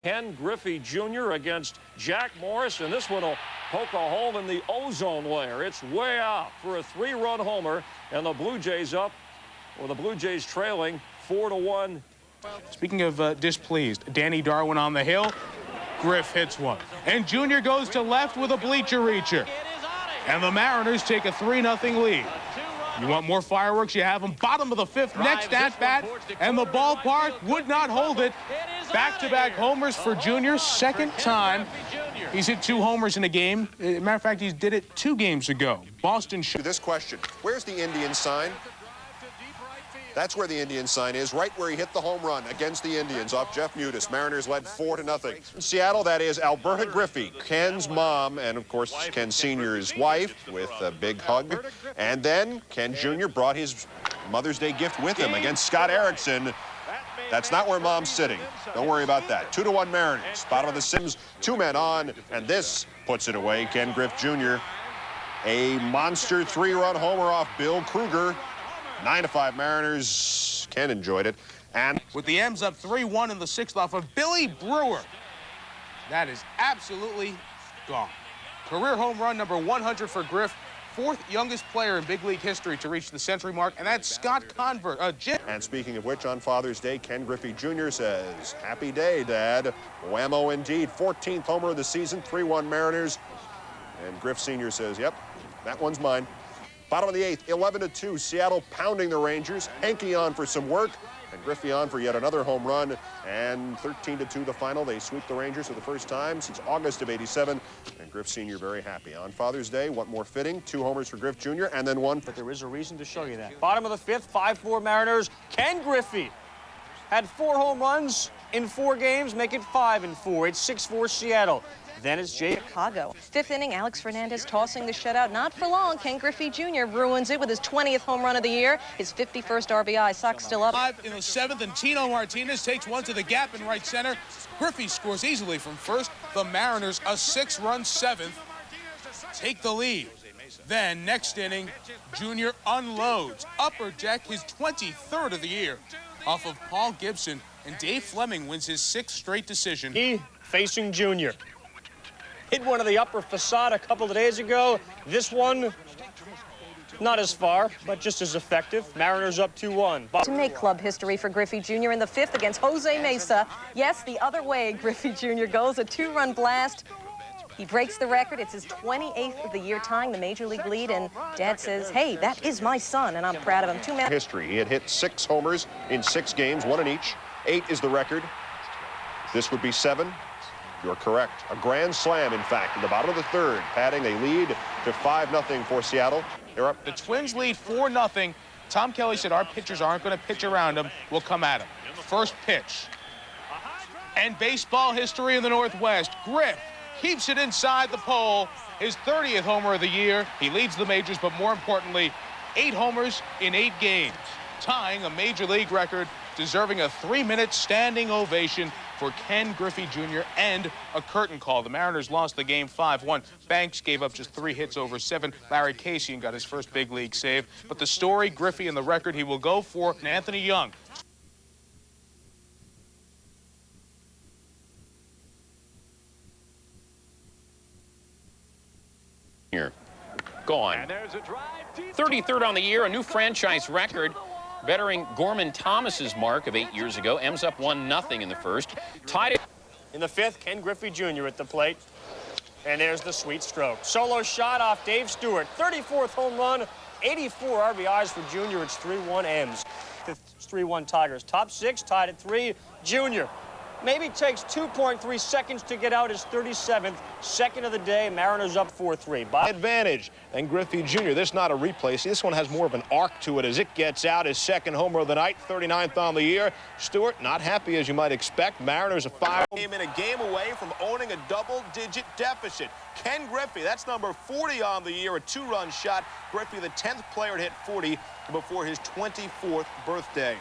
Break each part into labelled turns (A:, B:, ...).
A: Ken Griffey Jr. against Jack Morris, and this one will poke a hole in the ozone layer. It's way out for a 3-run homer, and the Blue Jays up, or the Blue Jays trailing 4-1.
B: Speaking of displeased, Danny Darwin on the hill. Griff hits one. And Junior goes to left with a bleacher reacher. And the Mariners take a 3-0 lead. You want more fireworks? You have them. Bottom of the 5th, next at-bat, and the ballpark would not hold it. Back-to-back homers for Junior, second time. He's hit 2 homers in a game. Matter of fact, he did it 2 games ago. Boston.
C: This question, where's the Indian sign? That's where the Indian sign is, right where he hit the home run against the Indians off Jeff Mutis. Mariners led 4-0. In Seattle, that is Alberta Griffey, Ken's mom, and of course Ken Sr.'s wife, with a big hug. And then Ken Jr. brought his Mother's Day gift with him against Scott Erickson. That's not where Mom's sitting. Don't worry about that. 2-1 Mariners. Bottom of the Sims, 2 men on, and this puts it away. Ken Griff Jr. A monster 3-run homer off Bill Kruger. 9-5 Mariners. Ken enjoyed it. And
B: with the M's up 3-1 in the 6th off of Billy Brewer. That is absolutely gone. Career home run number 100 for Griff. 4th youngest player in big league history to reach the century mark, and that's Scott Convert.
C: And speaking of which, on Father's Day, Ken Griffey Jr. says, "Happy day, Dad." Whammo indeed. 14th homer of the season, 3-1 Mariners. And Griff Sr. says, "Yep, that one's mine." Bottom of the 8th, 11-2, Seattle pounding the Rangers. Henke on for some work, and Griffey on for yet another home run. And 13-2 the final. They sweep the Rangers for the first time since August of '87. And Griff Sr. very happy. On Father's Day, what more fitting? 2 homers for Griff Jr. and then 1.
A: But there is a reason to show you that. Bottom of the 5th, 5-4 Mariners. Ken Griffey had 4 home runs in 4 games, make it 5-4. It's 6-4 Seattle. Then it's
D: Chicago. 5th inning, Alex Fernandez tossing the shutout. Not for long. Ken Griffey Jr. ruins it with his 20th home run of the year, his 51st RBI. Sox still up.
B: 5 in the 7th, and Tino Martinez takes one to the gap in right center. Griffey scores easily from first. The Mariners, a 6-run 7th, take the lead. Then, next inning, Junior unloads. Upper deck, his 23rd of the year, off of Paul Gibson, and Dave Fleming wins his 6th straight decision.
A: He facing Junior. Hit one of the upper facade a couple of days ago. This one, not as far, but just as effective. Mariners up 2-1.
D: To make club history for Griffey Jr. in the 5th against Jose Mesa. Yes, the other way Griffey Jr. goes, a 2-run blast. He breaks the record. It's his 28th of the year, tying the major league lead, and Dad says, hey, that is my son, and I'm proud of him. 2 men.
C: History. He had hit 6 homers in 6 games, 1 in each. 8 is the record. This would be 7. You're correct. A grand slam, in fact, in the bottom of the 3rd, padding a lead to 5-0 for Seattle. They're up.
B: The Twins lead 4-0. Tom Kelly said our pitchers aren't going to pitch around him. We'll come at him. First pitch. And baseball history in the Northwest. Griff keeps it inside the pole. His 30th homer of the year. He leads the majors, but more importantly, 8 homers in 8 games, tying a major league record, deserving a 3-minute standing ovation for Ken Griffey Jr. and a curtain call. The Mariners lost the game 5-1. Banks gave up just 3 hits over 7. Larry Kasian got his first big league save. But the story, Griffey and the record, he will go for Anthony Young.
E: Here, gone. 33rd on the year, a new franchise record. Bettering Gorman Thomas's mark of 8 years ago. M's up 1-0 in the 1st. Tied it.
A: In the 5th, Ken Griffey Jr. at the plate. And there's the sweet stroke. Solo shot off Dave Stewart. 34th home run, 84 RBIs for Jr. It's 3-1 M's. 3-1 Tigers. Top 6 tied at 3. Jr. maybe takes 2.3 seconds to get out his 37th. Second of the day. Mariners up 4-3.
F: By advantage. And Griffey Jr., this not a replay. See, this one has more of an arc to it as it gets out. His 2nd homer of the night, 39th on the year. Stewart not happy as you might expect. Mariners a 5.
G: Came in a game away from owning a double-digit deficit. Ken Griffey, that's number 40 on the year, a 2-run shot. Griffey, the 10th player to hit 40 before his 24th birthday.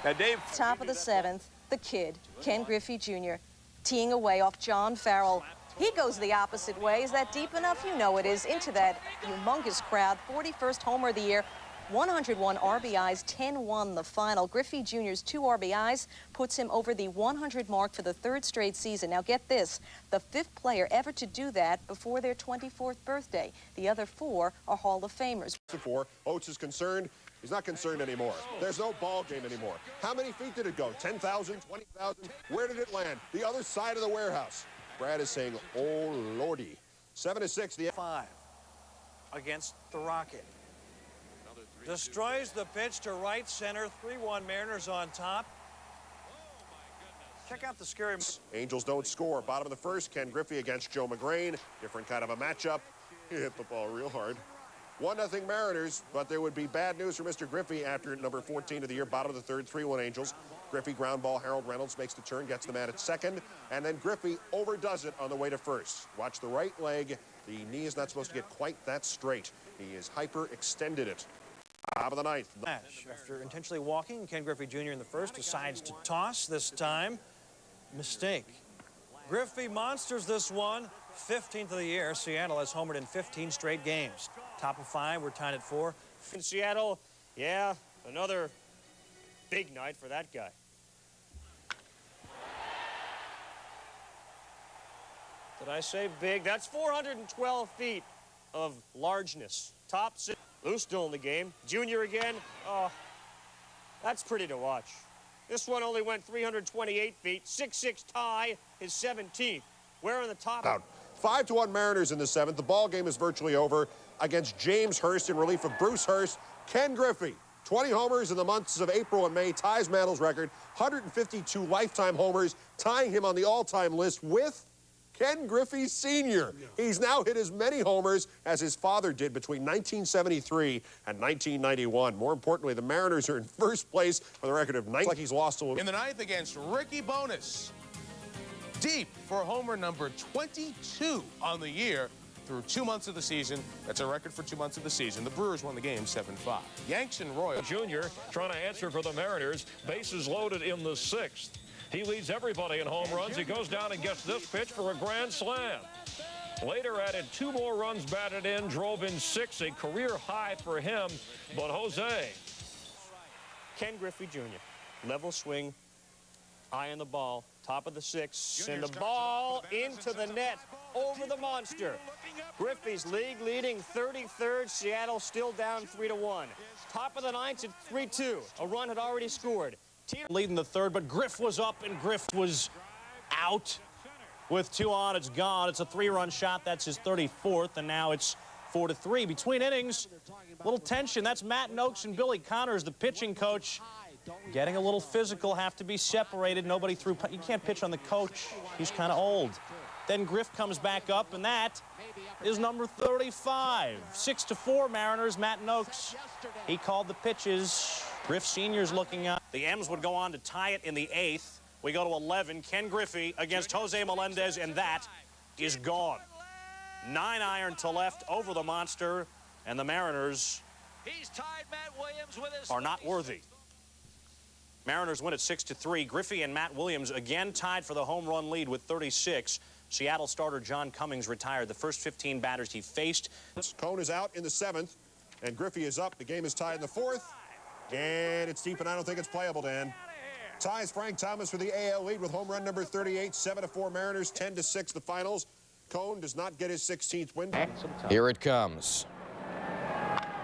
G: Now, Dave.
D: Top of the 7th, the kid, Ken Griffey Jr., teeing away off John Farrell. He goes the opposite way. Is that deep enough? You know it is. Into that humongous crowd. 41st homer of the year. 101 RBIs, 10 won the final. Griffey Jr.'s 2 RBIs puts him over the 100 mark for the 3rd straight season. Now get this, the 5th player ever to do that before their 24th birthday. The other 4 are Hall of Famers.
C: Before Oates is concerned, he's not concerned anymore. There's no ball game anymore. How many feet did it go? 10,000, 20,000? Where did it land? The other side of the warehouse. Brad is saying, oh lordy. 7-6. The
H: 5 against the Rocket. Destroys the pitch to right center. 3-1 Mariners on top. Check out the scary.
C: Angels don't score. Bottom of the 1st, Ken Griffey against Joe McGrain. Different kind of a matchup. He hit the ball real hard. 1-0 Mariners, but there would be bad news for Mr. Griffey after number 14 of the year, bottom of the 3rd, 3-1 Angels. Griffey ground ball, Harold Reynolds makes the turn, gets the man at second, and then Griffey overdoes it on the way to first. Watch the right leg. The knee is not supposed to get quite that straight. He is hyperextended it. Top of the 9th.
H: Match. After intentionally walking, Ken Griffey Jr. in the 1st decides to toss this time. Mistake. Griffey monsters this one. 15th of the year. Seattle has homered in 15 straight games. Top of 5, we're tied at 4.
A: In Seattle, yeah, another big night for that guy. Did I say big? That's 412 feet of largeness. Top 6. Lou still in the game. Junior again. Oh, that's pretty to watch. This one only went 328 feet. 6-6 tie, his 17th. We're on the top.
C: Out. 5-1 Mariners in the 7th. The ball game is virtually over against James Hurst in relief of Bruce Hurst. Ken Griffey, 20 homers in the months of April and May, ties Mantle's record. 152 lifetime homers, tying him on the all-time list with Ken Griffey Sr. He's now hit as many homers as his father did between 1973 and 1991. More importantly, the Mariners are in 1st place with a record of 9. Like he's lost a little.
B: In the 9th against Ricky Bonas. Deep for homer number 22 on the year through 2 months of the season. That's a record for 2 months of the season. The Brewers won the game 7-5. Yanks and Royals.
I: Jr. trying to answer for the Mariners. Bases loaded in the 6th. He leads everybody in home runs. He goes down and gets this pitch for a grand slam. Later added 2 more runs batted in, drove in 6, a career high for him. But Jose.
A: Ken Griffey Jr. Level swing, eye on the ball, top of the 6th, send the ball into the net, over the monster. Griffey's league-leading 33rd. Seattle still down 3-1. Top of the 9th at 3-2. A run had already scored.
H: Leading the 3rd, but Griff was up and Griff was out. With 2 on, it's gone. It's a 3-run shot. That's his 34th, and now it's 4-3. Between innings, a little tension. That's Matt Noakes and Billy Connors, the pitching coach, getting a little physical, have to be separated. Nobody threw. You can't pitch on the coach. He's kind of old. Then Griff comes back up, and that is number 35. 6-4 Mariners, Matt Noakes. He called the pitches. Griff Sr.'s looking up. The M's would go on to tie it in the 8th. We go to 11. Ken Griffey against Jose Melendez, and that is gone. 9-iron to left over the monster, and the Mariners are not worthy. Mariners win at 6-3. Griffey and Matt Williams again tied for the home run lead with 36. Seattle starter John Cummings retired the first 15 batters he faced.
C: Cone is out in the 7th, and Griffey is up. The game is tied in the 4th, and it's deep, and I don't think it's playable, Dan. Ties Frank Thomas for the AL lead with home run number 38. 7-4 Mariners, 10-6 the finals. Cone does not get his 16th win.
J: Here it comes.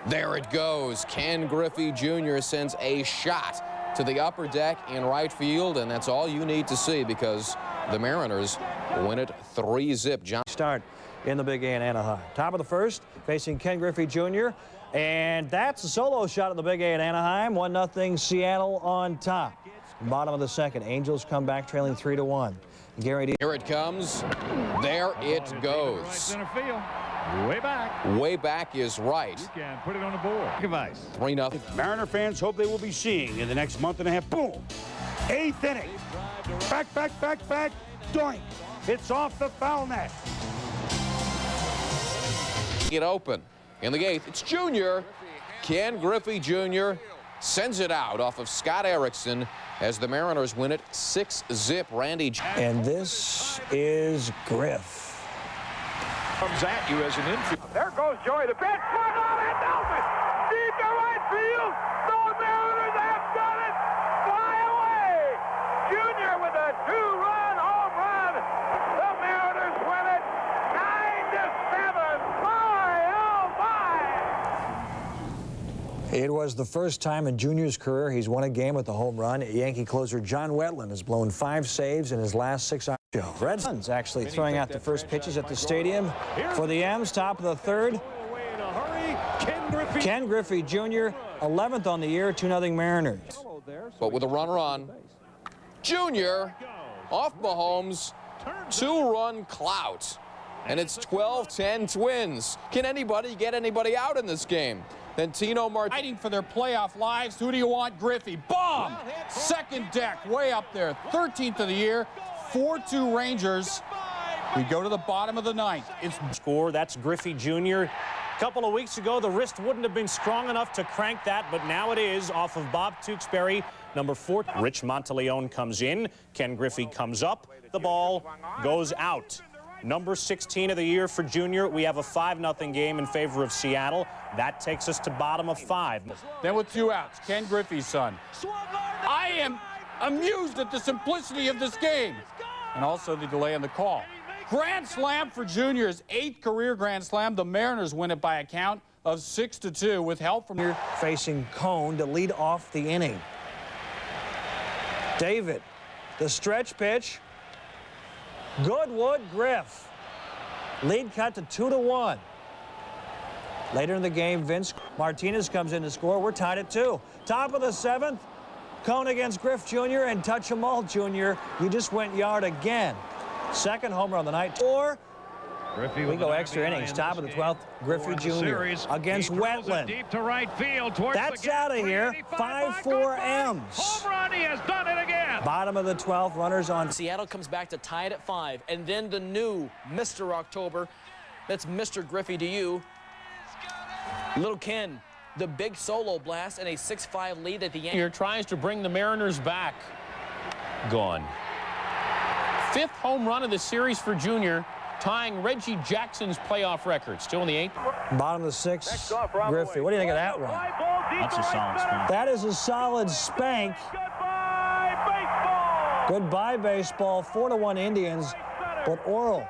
J: There it goes. Ken Griffey Jr. sends a shot to the upper deck in right field, and that's all you need to see because the Mariners win it 3-zip. John
H: Start in the Big A in Anaheim. Top of the 1st, facing Ken Griffey Jr. And that's a solo shot in the Big A in Anaheim. 1-0 Seattle on top. Bottom of the 2nd, Angels come back trailing 3-1. Guaranteed.
J: Here it comes. There it goes.
K: Right center field. Way back.
J: Way back is right.
K: You can put it on the board. Device.
J: 3-0.
L: Mariner fans hope they will be seeing in the next month and a half. Boom. 8th inning. Back, back, back, back. Doink. It's off the foul net.
J: Get open. In the 8th, it's Junior. Ken Griffey Jr. sends it out off of Scott Erickson as the Mariners win it 6-zip. Randy.
H: And this is Griff.
K: Comes at you as an infield.
L: There goes Joey. The pitch. Deep to right
M: field. The Mariners have done it. Fly away. Junior with a 2-run home run. The Mariners win it 9-7. My, oh my.
N: It was the first time in Junior's career he's won a game with a home run. Yankee closer John Wetland has blown 5 saves in his last 6 hours. Red Sox actually throwing out the first pitches at the stadium for the M's. Top of the 3rd. Ken Griffey Jr., 11th on the year, 2-0 Mariners.
J: But with a runner on, Junior off Mahomes, 2-run clout. And it's 12-10 Twins. Can anybody get anybody out in this game? Then Tino Martin
B: Fighting for their playoff lives. Who do you want? Griffey. Bomb! Second deck, way up there. 13th of the year. 4-2 Rangers. We go to the bottom of the 9th.
H: It's score. That's Griffey Jr. A couple of weeks ago, the wrist wouldn't have been strong enough to crank that, but now it is off of Bob Tewksbury. Number 4, Rich Monteleone comes in. Ken Griffey comes up. The ball goes out. Number 16 of the year for Junior. We have a 5-0 game in favor of Seattle. That takes us to bottom of 5.
B: Then with 2 outs, Ken Griffey's son. I am amused at the simplicity of this game. And also the delay in the call. Grand slam for Junior's 8th career grand slam. The Mariners win it by a count of 6-2 with help from here.
N: Facing Cone to lead off the inning. David, the stretch pitch. Goodwood, Griff. Lead cut to 2-1. Later in the game, Vince Martinez comes in to score. We're tied at 2. Top of the 7th. Cone against Griff Jr. and touch 'em all, Jr. You just went yard again. 2nd homer on the night. 4. We go extra innings. Top of the 12th, Griffey Jr. against Wetland.
K: Deep to right field.
N: That's out of here. 5-4 M's.
K: Home run. He has done it again.
N: Bottom of the 12th, runners on.
O: Seattle comes back to tie it at 5. And then the new Mr. October. That's Mr. Griffey to you. Little Ken. The big solo blast and a 6-5 lead at the end.
E: Here tries to bring the Mariners back. Gone. 5th home run of the series for Junior, tying Reggie Jackson's playoff record. Still in the 8th.
N: Bottom of the 6th, Griffey. What do you think of that one?
H: That's a solid spank.
N: That is a solid spank. Goodbye, baseball. 4-1 Indians, but Oral